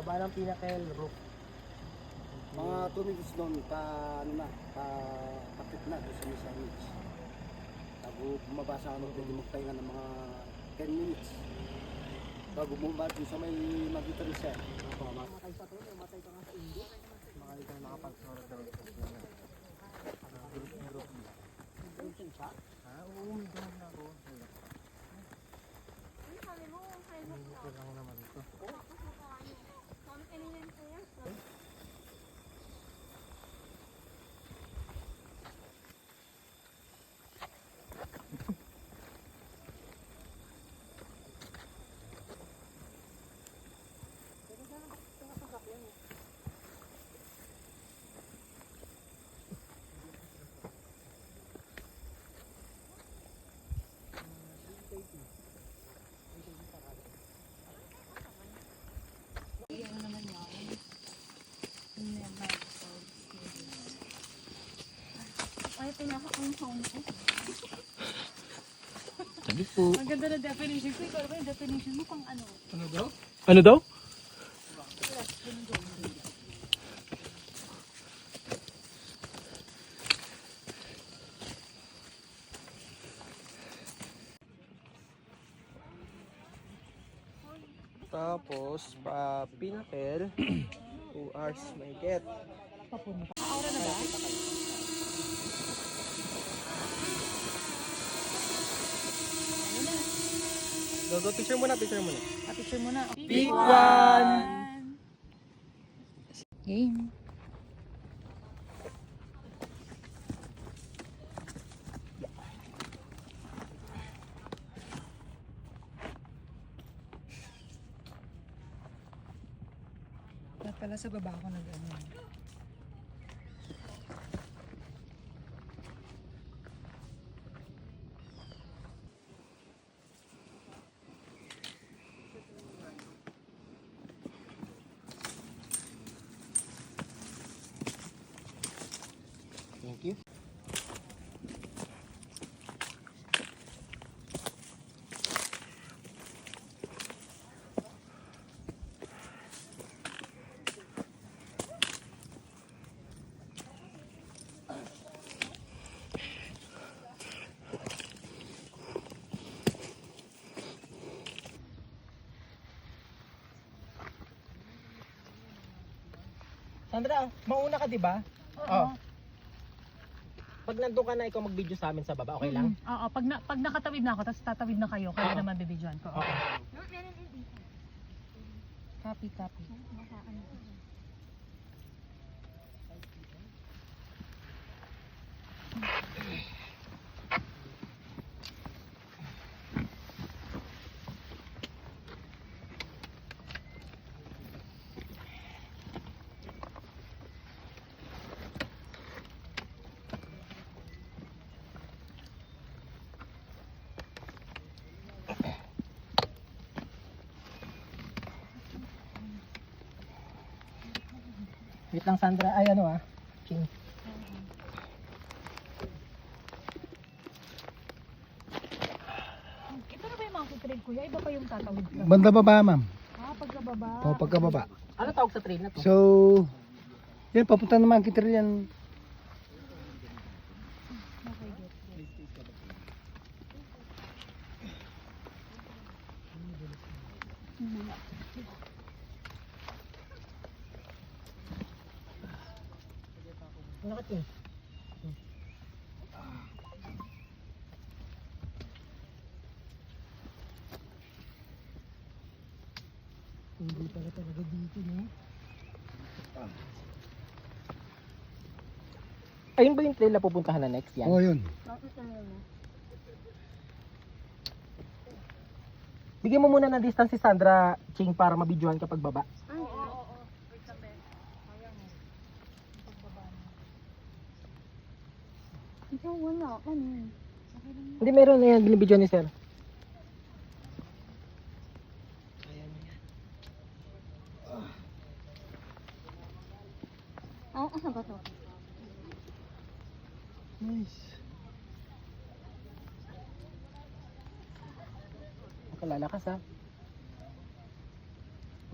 Baba ng Pinnacle roof. Mga 2 minutes doon, kapit na doon sa Misa Beach. Bago bumaba sa pwede magpahinga ng mga 10 minutes. Bago bumaba doon sa may Magita Resort. Matay sa to, matay ka nga sa Indo. Makali ka nakapag-sorot daw. Group. Group siya? Ha? Oo, may gano'n na ako. Ano sabi mo? Facebook ka? Ito lang naman ito. Tapos mo pa ano? Sabi kanina yun kuya. Ay, pinaka ang home ko. Sabi po. Ang ganda na definition ko. Ikaw ba yung definition mo pang ano? Ano daw? Ano daw? Tapos, pa Pinnacle, 2 hours may get. Aura na ba? Go, picture muna. Picture mo na. Big one! Game. Dapat pala sa baba ako nag-ano. Thank you. Sandra, mauna ka 'di ba? Oo. Pag nandun ka na ikaw mag-video sa amin sa baba, okay lang? Oo, pag nakatawid na ako, tapos tatawid na kayo, kaya Oo. naman bibidyoan ko. Okay. Copy. Wait lang Sandra, ay ano King. Ito na ba yung mga kitrade kuya? Iba pa yung tatawid ko. Banda baba, ma'am. Pagkababa. O, pagkababa. Ano tawag sa trail na to? So, yan, papunta naman kita yan. Ano ka King? Hindi pala talaga dito, no? Ayun ba yung trail na pupuntahan na next yan? Oo, yun. Bigyan mo muna ng distance si Sandra, King, para mabidyohan kapag baba. Ikaw wala. Ano yun? Hindi, meron na yan, binibidyohan ni Sir. Asa ba to? Nice. Makalalakas ha.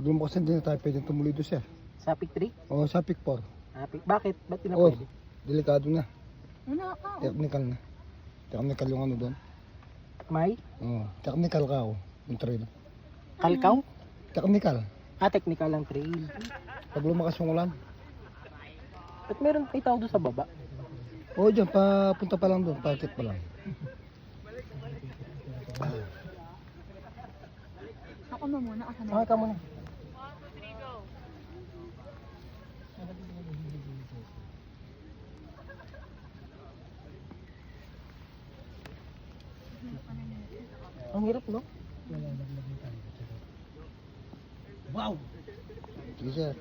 Pag lumakas na din na tayo, pwede tumuloy doon siya. Sa pick 3? O, sa pick 4. Bakit? Ba't di na Oh, pwede? delikado na. Wala ka. Technical na. Technical yung ano doon. May? Oo, technical ka o. Yung trail. Kalkaw? Technical. Technical ang trail. Pag lumakas yung ulan. Ba't meron pa tao doon sa baba? Oo, dyan, papunta pa lang doon. Pakit pa lang. Ako na muna. Asa na? Okay ka muna. Ang hirap, no? Wow! Sige, sir.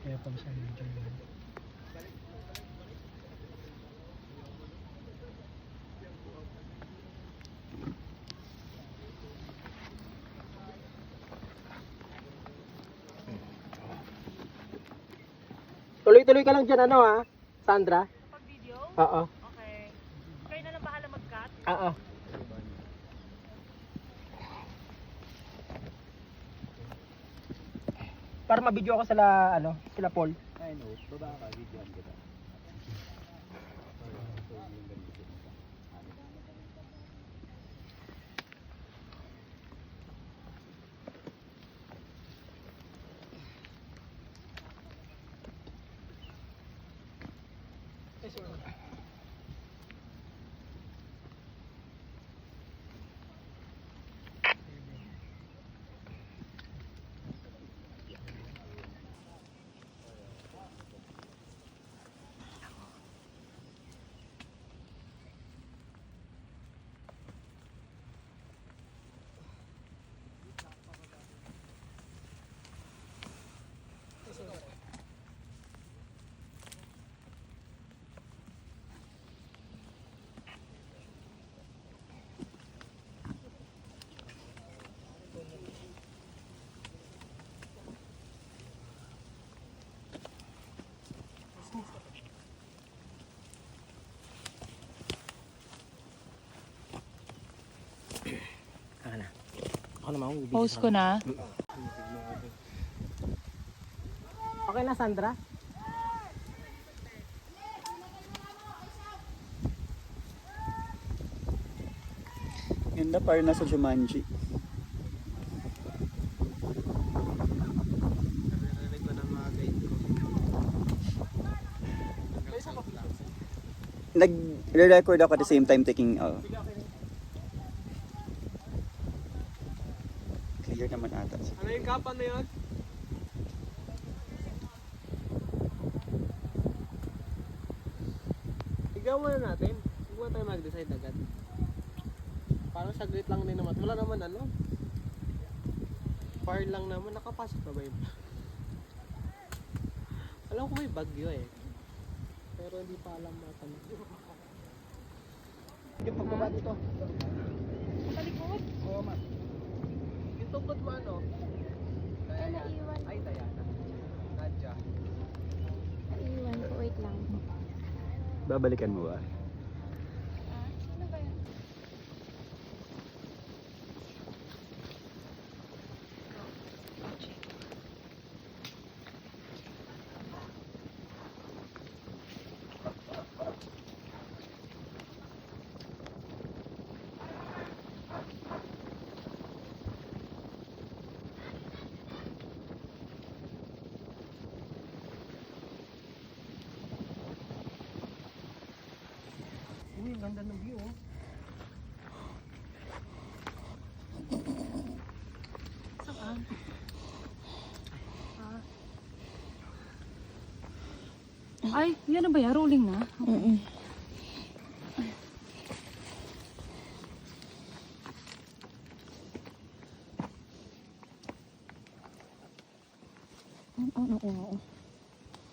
Kaya pag siya medyo Tuloy-tuloy ka lang dyan, ano ha? Sandra? Pag video? Oo. Okay. Kayo na lang bahala mag-cut? Oo. Para ma-video ako sila, ano, sila Paul. Ay, no. Baba ka, videoan kita. Ako naman, bibigyan Post ko na. Okay na, Sandra? Ganda, parang nasa Jumanji. Nag-record ako at the same time taking clear naman ata. Ano yung kapan na yun? Ikaw muna natin. Huwag muna tayo mag-decide agad. Parang saglit lang din naman. Wala naman ano. Far lang naman. Nakapasok na ba yun? Alam ko may bagyo eh. Pero hindi pa alam natin. Yung pagbaba dito. Talikod. Oo, ma. Yung tungkod mo ano? Ay, naiwan. Ay, Diana. Nadja. Naiwan ko. Wait lang. Babalikan mo ba? Ano ba yun? Uy, ang ganda ng view oh. Ay, yan na ba yan? Rolling na?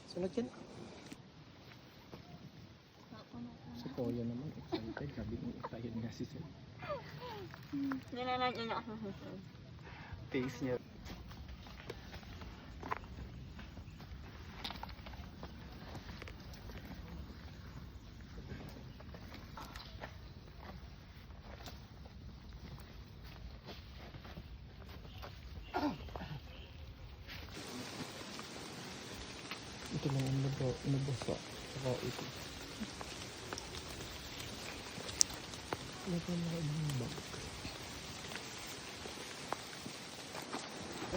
Sunod yan. Si Kuya naman. Excited. Sabi ko, excited nga si Sir. Nilalagyan ako sa Face niya. Ito lang ang nabasa. Saka ito. Ano pa yung mga ibang bag?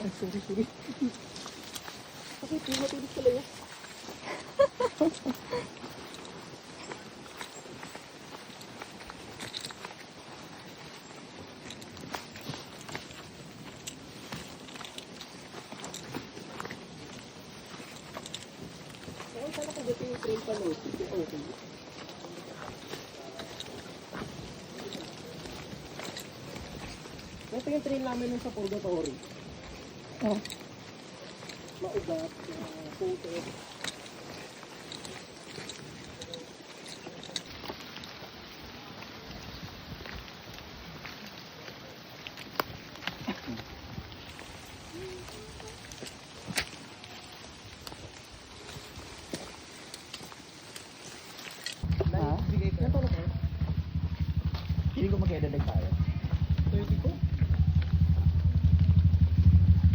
Ay, sorry. Bakit yung matulog pala yan? Ay, sana kung dito yung train pa notice, okay. Ito yung train namin nung sa Purgatory. Oh. Maugat, puto. Ha? Bigay ko. Ito na Feeling ko mag-edadag tayo. 30 ko.